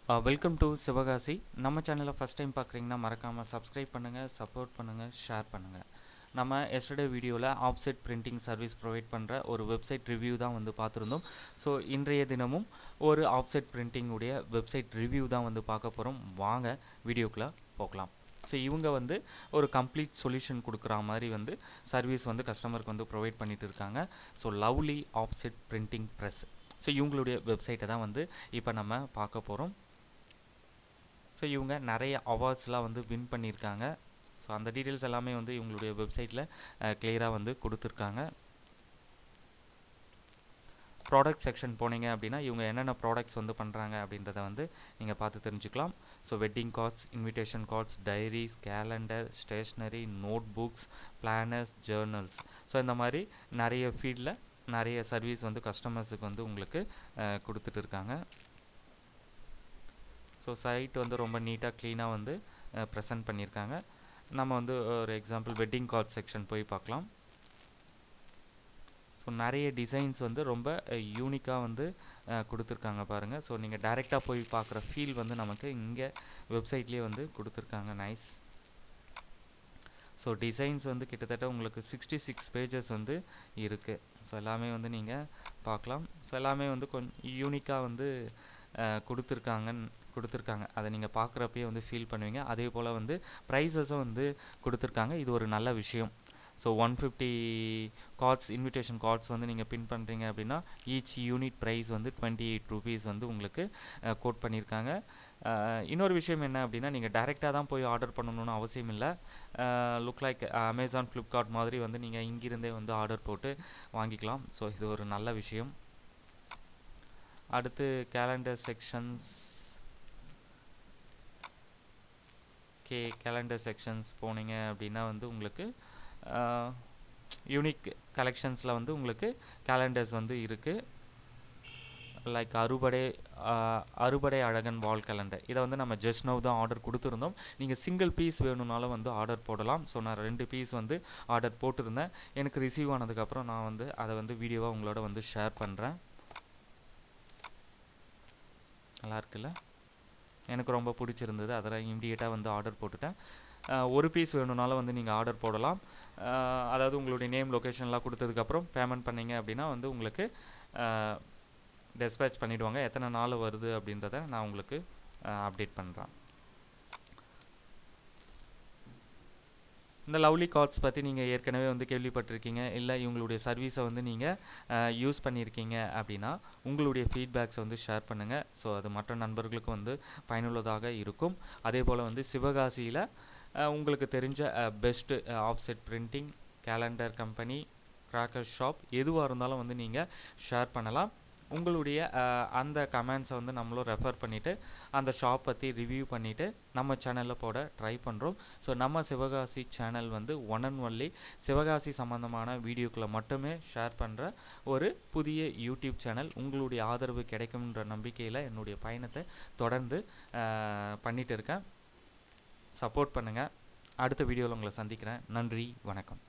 Welcome to Sivakasi. நம்ம சேனலை first time பார்க்குறீங்கன்னா மறக்காமல் சப்ஸ்கிரைப் பண்ணுங்கள், சப்போர்ட் பண்ணுங்கள், ஷேர் பண்ணுங்கள். நம்ம எஸ்டர்டே வீடியோவில் ஆஃப்செட் பிரிண்டிங் சர்வீஸ் ப்ரொவைட் பண்ணுற ஒரு வெப்சைட் ரிவ்யூ தான் வந்து பார்த்துருந்தோம். ஸோ இன்றைய தினமும் ஒரு ஆஃப்செட் பிரிண்டிங்குடைய வெப்சைட் ரிவ்யூ தான் வந்து பார்க்க போகிறோம். வாங்க வீடியோக்குள்ளே போகலாம். ஸோ இவங்க வந்து ஒரு கம்ப்ளீட் சொல்யூஷன் கொடுக்குற மாதிரி வந்து சர்வீஸ் வந்து கஸ்டமருக்கு வந்து ப்ரொவைட் பண்ணிட்டு இருக்காங்க. So lovely offset printing press. So இவங்களுடைய வெப்சைட்டை தான் வந்து இப்போ நம்ம பார்க்க போகிறோம். ஸோ இவங்க நிறைய அவார்ட்ஸ்லாம் வந்து வின் பண்ணியிருக்காங்க. ஸோ அந்த டீட்டெயில்ஸ் எல்லாமே வந்து இவங்களுடைய வெப்சைட்டில் கிளியராக வந்து கொடுத்துருக்காங்க. ப்ராடக்ட் செக்ஷன் போனீங்க அப்படின்னா இவங்க என்னென்ன ப்ராடக்ட்ஸ் வந்து பண்ணுறாங்க அப்படின்றத வந்து நீங்கள் பார்த்து தெரிஞ்சுக்கலாம். So wedding cards, invitation cards, diaries, calendar, stationery, notebooks, planners, journals. So இந்த மாதிரி நிறைய ஃபீல்டில் நிறைய சர்வீஸ் வந்து கஸ்டமர்ஸுக்கு வந்து உங்களுக்கு கொடுத்துட்டு இருக்காங்க. ஸோ சைட் வந்து ரொம்ப நீட்டாக க்ளீனாக வந்து ப்ரெசென்ட் பண்ணியிருக்காங்க. நம்ம வந்து ஒரு எக்ஸாம்பிள் வெட்டிங் கார்ட் செக்ஷன் போய் பார்க்கலாம். ஸோ நிறைய டிசைன்ஸ் வந்து ரொம்ப யூனிக்காக வந்து கொடுத்துருக்காங்க பாருங்கள். ஸோ நீங்கள் டைரெக்டாக போய் பார்க்குற ஃபீல் வந்து நமக்கு இங்கே வெப்சைட்லேயே வந்து கொடுத்துருக்காங்க. நைஸ். ஸோ டிசைன்ஸ் வந்து கிட்டத்தட்ட உங்களுக்கு 66 பேஜஸ் வந்து இருக்குது. ஸோ எல்லாமே வந்து நீங்கள் பார்க்கலாம். ஸோ எல்லாமே வந்து கொஞ்சம் யூனிக்காக வந்து கொடுத்துருக்காங்க. அதை நீங்கள் பார்க்குறப்பயே வந்து ஃபீல் பண்ணுவீங்க. அதே போல் வந்து ப்ரைஸஸும் வந்து கொடுத்துருக்காங்க. இது ஒரு நல்ல விஷயம். ஸோ 150 கார்ட்ஸ், இன்விடேஷன் கார்ட்ஸ் வந்து நீங்கள் பின் பண்ணுறீங்க அப்படின்னா ஈச் யூனிட் ப்ரைஸ் வந்து 28 ரூபீஸ் வந்து உங்களுக்கு கோட் பண்ணியிருக்காங்க. இன்னொரு விஷயம் என்ன அப்படின்னா நீங்கள் டைரெக்டாக தான் போய் ஆர்டர் பண்ணணும்னு அவசியம் இல்லை. லுக் லைக் அமேசான், ஃப்ளிப்கார்ட் மாதிரி வந்து நீங்கள் இங்கிருந்தே வந்து ஆர்டர் போட்டு வாங்கிக்கலாம். ஸோ இது ஒரு நல்ல விஷயம். அடுத்து கேலண்டர் செக்ஷன்ஸ். கேலண்டர் செக்ஷன்ஸ் போனீங்க அப்படின்னா வந்து உங்களுக்கு யூனிக் கலெக்ஷன்ஸில் வந்து உங்களுக்கு கேலண்டர்ஸ் வந்து இருக்குது. லைக் அறுபடை அழகன் வால் கேலண்டர். இதை வந்து நம்ம ஜஸ்ட் நவ் தான் ஆர்டர் கொடுத்துருந்தோம். நீங்கள் சிங்கிள் பீஸ் வேணும்னாலும் வந்து ஆர்டர் போடலாம். ஸோ நான் 2 பீஸ் வந்து ஆர்டர் போட்டிருந்தேன். எனக்கு ரிசீவ் ஆனதுக்கப்புறம் நான் வந்து அதை வந்து வீடியோவாக உங்களோட வந்து ஷேர் பண்ணுறேன். நல்லா இருக்குல்ல? எனக்கு ரொம்ப பிடிச்சிருந்தது. அதில் இம்மிடியேட்டாக வந்து ஆர்டர் போட்டுட்டேன். ஒரு பீஸ் வேணும்னாலும் வந்து நீங்கள் ஆர்டர் போடலாம். அதாவது உங்களுடைய நேம், லொக்கேஷன்லாம் கொடுத்ததுக்கப்புறம் பேமெண்ட் பண்ணிங்க அப்படின்னா வந்து உங்களுக்கு டிஸ்பேச் பண்ணிவிடுவாங்க. எத்தனை நாள் வருது அப்படின்றத நான் உங்களுக்கு அப்டேட் பண்ணுறேன். இந்த லவ்லி கார்ட்ஸ் பற்றி நீங்கள் ஏற்கனவே வந்து கேள்விப்பட்டிருக்கீங்க, இல்லை இவங்களுடைய சர்வீஸை வந்து நீங்கள் யூஸ் பண்ணியிருக்கீங்க அப்படின்னா உங்களுடைய ஃபீட்பேக்ஸை வந்து ஷேர் பண்ணுங்கள். ஸோ அது மற்ற நண்பர்களுக்கு வந்து பயனுள்ளதாக இருக்கும். அதே போல் வந்து சிவகாசியில் உங்களுக்கு தெரிஞ்ச best offset printing, calendar company, cracker shop எதுவாக இருந்தாலும் வந்து நீங்கள் ஷேர் பண்ணலாம். உங்களுடைய அந்த கமெண்ட்ஸை வந்து நம்மளும் ரெஃபர் பண்ணிவிட்டு அந்த ஷாப் பற்றி ரிவ்யூ பண்ணிவிட்டு நம்ம சேனலில் போட ட்ரை பண்ணுறோம். ஸோ நம்ம சிவகாசி சேனல் வந்து ஒன் அண்ட் ஒன்லி சிவகாசி சம்மந்தமான வீடியோக்களை மட்டுமே ஷேர் பண்ணுற ஒரு புதிய யூடியூப் சேனல். உங்களுடைய ஆதரவு கிடைக்கும்ன்ற நம்பிக்கையில் என்னுடைய பயணத்தை தொடர்ந்து பண்ணிகிட்டு இருக்கேன். சப்போர்ட் பண்ணுங்கள். அடுத்த வீடியோவில் உங்களை சந்திக்கிறேன். நன்றி, வணக்கம்.